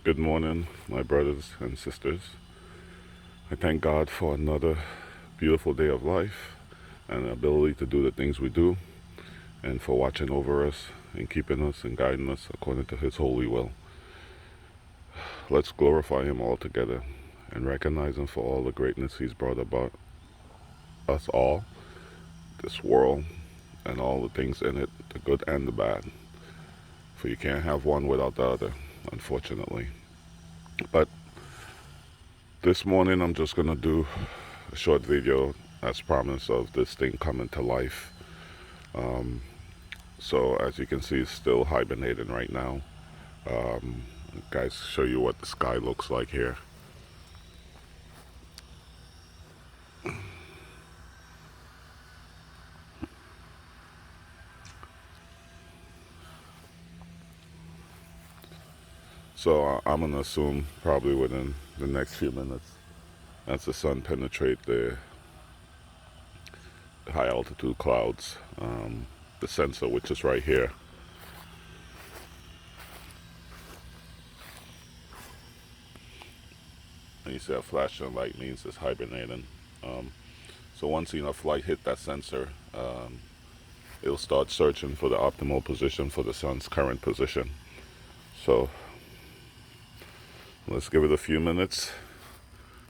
Good morning, my brothers and sisters. I thank God for another beautiful day of life and the ability to do the things we do, and for watching over us and keeping us and guiding us according to His holy will. Let's glorify Him all together and recognize Him for all the greatness He's brought about us all, this world, and all the things in it, the good and the bad. For you can't have one without the other, unfortunately. But this morning I'm just going to do a short video as promised of this thing coming to life. So as you can see, it's still hibernating right now. Guys, show you what the sky looks like here. So I'm gonna assume probably within the next few minutes, as the sun penetrates the high altitude clouds, the sensor, which is right here, and you see a flashing light means it's hibernating. So once enough light hit that sensor, it'll start searching for the optimal position for the sun's current position. So let's give it a few minutes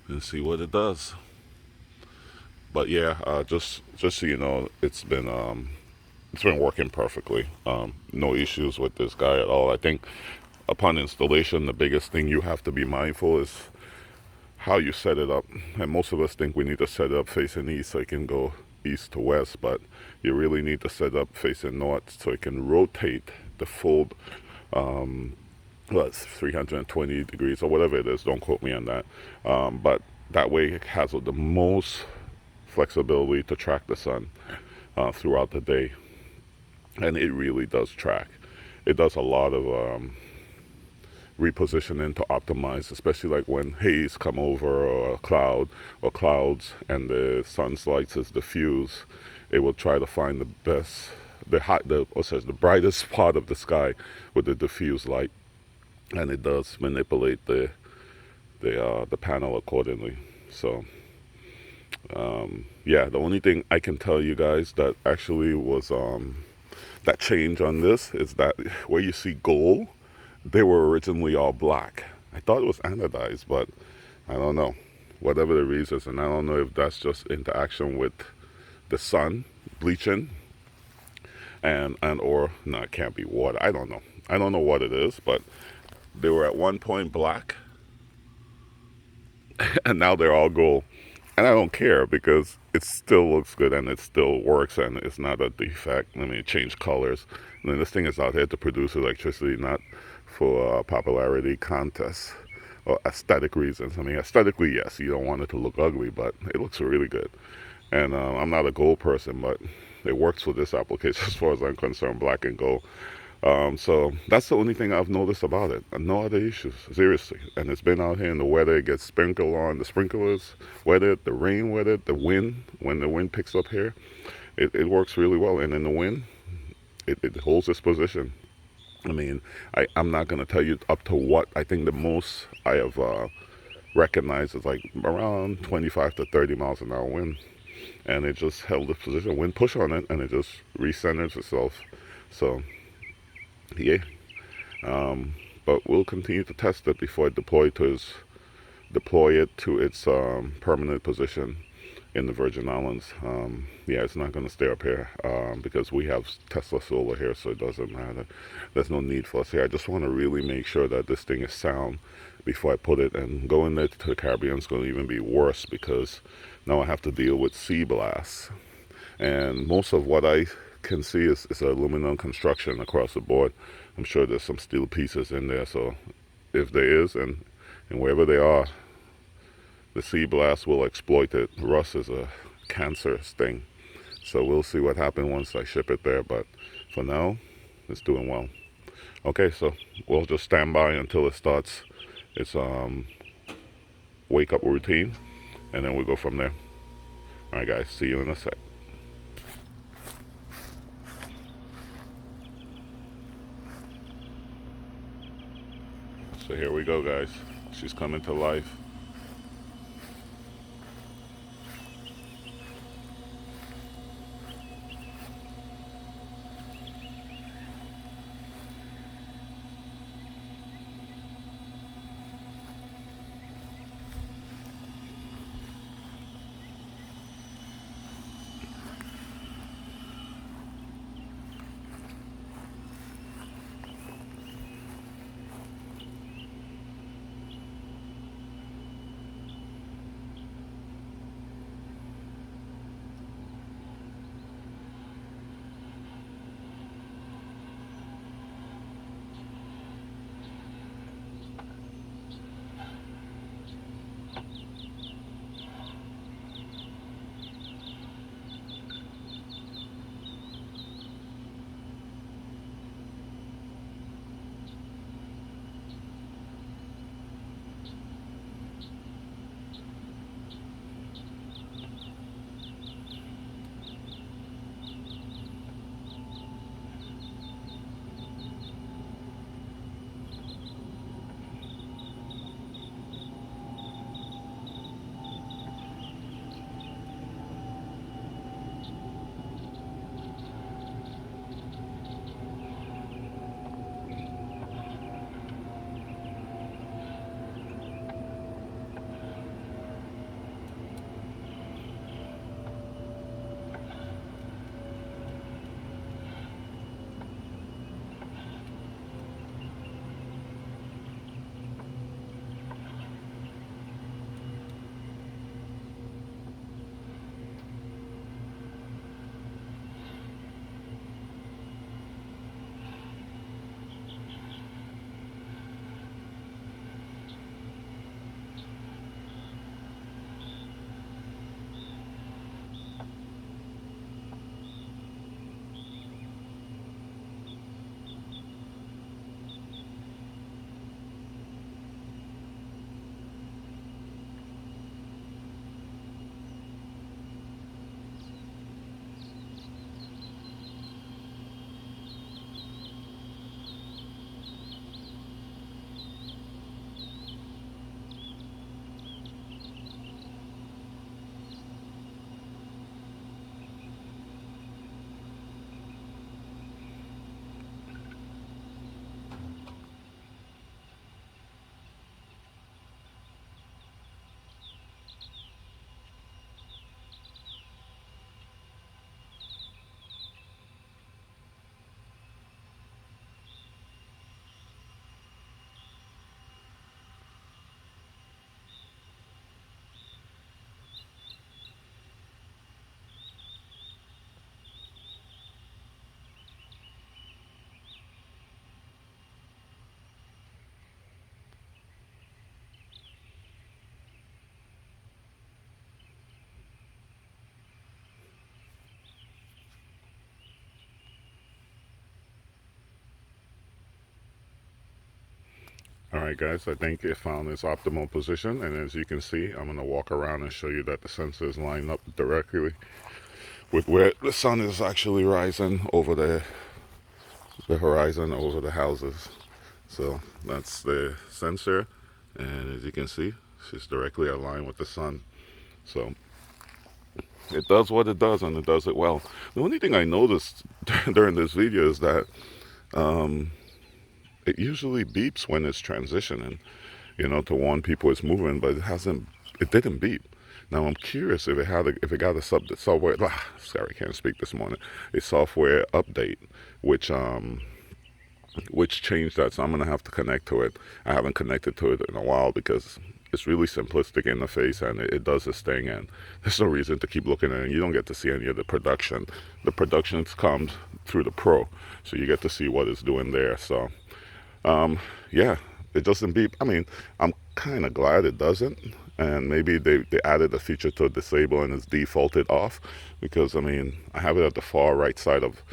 and see what it does. But yeah, just so you know, it's been working perfectly. No issues with this guy at all. I think upon installation, the biggest thing you have to be mindful is how you set it up. And most of us think we need to set it up facing east so it can go east to west, but you really need to set it up facing north so it can rotate the full, well, it's 320 degrees or whatever it is. Don't quote me on that. But that way it has the most flexibility to track the sun throughout the day. And it really does track. It does a lot of repositioning to optimize, especially like when haze come over or a cloud or clouds and the sun's lights is diffuse. It will try to find the best, the brightest part of the sky with the diffuse light, and it does manipulate the panel accordingly. So yeah, the only thing I can tell you guys that actually was that change on this is that where you see gold, they were originally all black. I thought it was anodized, but I don't know. Whatever the reasons, and I don't know if that's just interaction with the sun bleaching, and or no, it can't be water. I don't know. I don't know what it is, but they were at one point black, and now they're all gold. And I don't care because it still looks good and it still works and it's not a defect. I mean, it changed colors. I mean, this thing is out here to produce electricity, not for popularity contests or aesthetic reasons. I mean, aesthetically, yes, you don't want it to look ugly, but it looks really good. And I'm not a gold person, but it works for this application as far as I'm concerned, black and gold. So that's the only thing I've noticed about it. No other issues, seriously. And it's been out here in the weather. It gets sprinkled on. The sprinklers wet it, the rain wet it, the wind, when the wind picks up here, it works really well. And in the wind, it holds its position. I mean, I'm not going to tell you up to what. I think the most I have recognized is like around 25 to 30 miles an hour wind. And it just held its position. Wind push on it, and it just recenters itself. So yeah, but we'll continue to test it before I deploy it to its permanent position in the Virgin Islands. Yeah, it's not going to stay up here because we have Tesla solar here, so it doesn't matter. There's no need for us here. I just want to really make sure that this thing is sound before I put it. And going there to the Caribbean is going to even be worse because now I have to deal with sea blasts. And most of what I can see is aluminum construction across the board. I'm sure there's some steel pieces in there, so if there is, and wherever they are, the sea blast will exploit it. Rust is a cancerous thing, so we'll see what happens once I ship it there, but for now, it's doing well. Okay, so we'll just stand by until it starts its wake up routine, and then we'll go from there. All right, guys, see you in a sec. So here we go, guys. She's coming to life. All right, guys, I think it found its optimal position. And as you can see, I'm going to walk around and show you that the sensors line up directly with where the sun is actually rising over the horizon over the houses. So that's the sensor. And as you can see, it's directly aligned with the sun. So it does what it does, and it does it well. The only thing I noticed during this video is that it usually beeps when it's transitioning, to warn people it's moving, but it didn't beep. Now I'm curious if it got a software. Sorry, I can't speak this morning. A software update, which changed that. So I'm gonna have to connect to it. I haven't connected to it in a while because it's really simplistic interface and it does its thing. And there's no reason to keep looking at it. You don't get to see any of the production. The production comes through the Pro, so you get to see what it's doing there. So yeah, it doesn't beep. I mean, I'm kind of glad it doesn't. And maybe they added a feature to disable and it's defaulted off because, I mean, I have it at the far right side of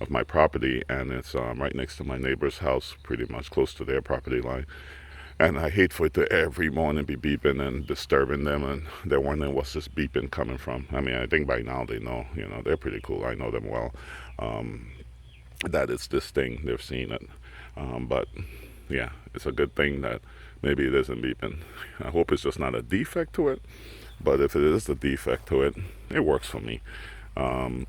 my property and it's right next to my neighbor's house, pretty much close to their property line. And I hate for it to every morning be beeping and disturbing them, and they're wondering what's this beeping coming from. I mean, I think by now they know, they're pretty cool. I know them well. That it's this thing, they've seen it. But yeah, it's a good thing that maybe it isn't beeping. I hope it's just not a defect to it, but if it is a defect to it, it works for me. Um,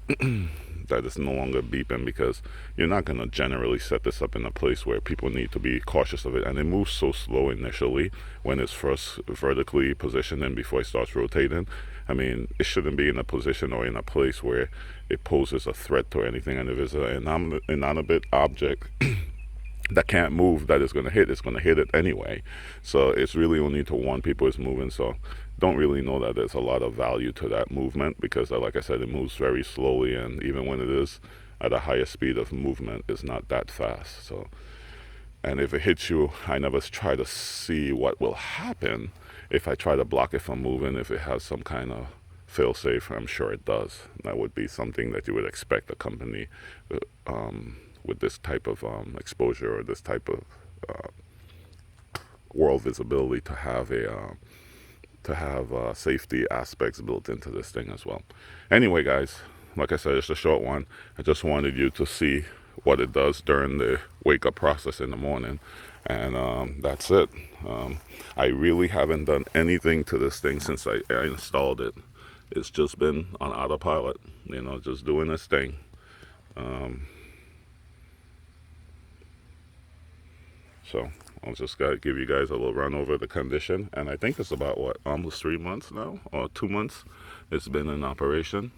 that it's no longer beeping, because you're not going to generally set this up in a place where people need to be cautious of it, and it moves so slow initially when it's first vertically positioned and before it starts rotating. I mean, it shouldn't be in a position or in a place where it poses a threat to anything, and if it's an inanimate object that can't move that is going to hit, it's going to hit it anyway. So it's really only to warn people it's moving. So don't really know that there's a lot of value to that movement, because like I said, it moves very slowly, and even when it is at a higher speed of movement, it's not that fast. So, and if it hits you, I never try to see what will happen if I try to block it from moving. If it has some kind of fail-safe, I'm sure it does. That would be something that you would expect a company with this type of exposure, or this type of world visibility, to have safety aspects built into this thing as well. Anyway, guys, like I said, it's a short one. I just wanted you to see what it does during the wake up process in the morning, and that's it. I really haven't done anything to this thing since I installed it. It's just been on autopilot, just doing this thing. So I'll just give you guys a little run over the condition. And I think it's about, almost 3 months now, or 2 months it's been in operation.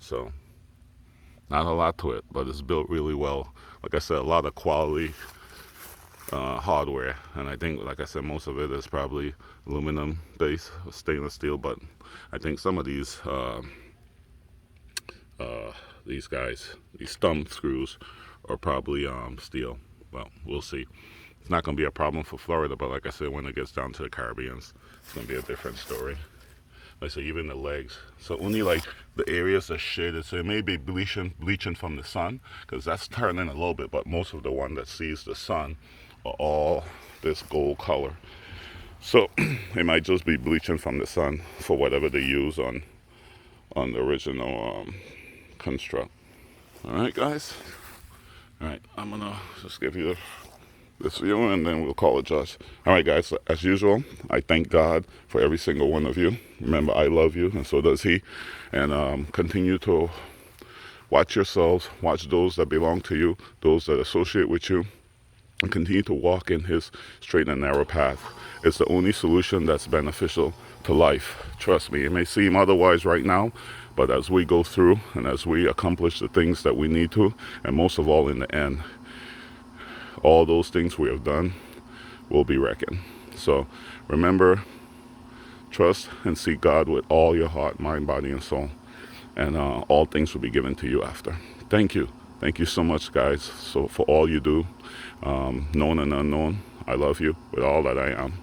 So not a lot to it, but it's built really well. Like I said, a lot of quality hardware. And I think, like I said, most of it is probably aluminum based, stainless steel. But I think some of these guys, these thumb screws, are probably steel. Well, we'll see. It's not going to be a problem for Florida, but like I said, when it gets down to the Caribbean, it's going to be a different story. Like I say, even the legs. So only like the areas are shaded. So it may be bleaching from the sun, because that's turning a little bit, but most of the one that sees the sun are all this gold color. So it might just be bleaching from the sun for whatever they use on the original construct. All right, guys. All right, I'm gonna just give you this view, and then we'll call it just. All right, guys, as usual, I thank God for every single one of you. Remember, I love you, and so does he. And continue to watch yourselves, watch those that belong to you, those that associate with you, and continue to walk in his straight and narrow path. It's the only solution that's beneficial to life. Trust me, it may seem otherwise right now, but as we go through and as we accomplish the things that we need to, and most of all in the end, all those things we have done will be reckoned. So remember, trust and seek God with all your heart, mind, body, and soul, and all things will be given to you after. Thank you. Thank you so much, guys, so for all you do, known and unknown. I love you with all that I am,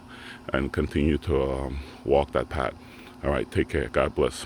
and continue to walk that path. All right, take care. God bless.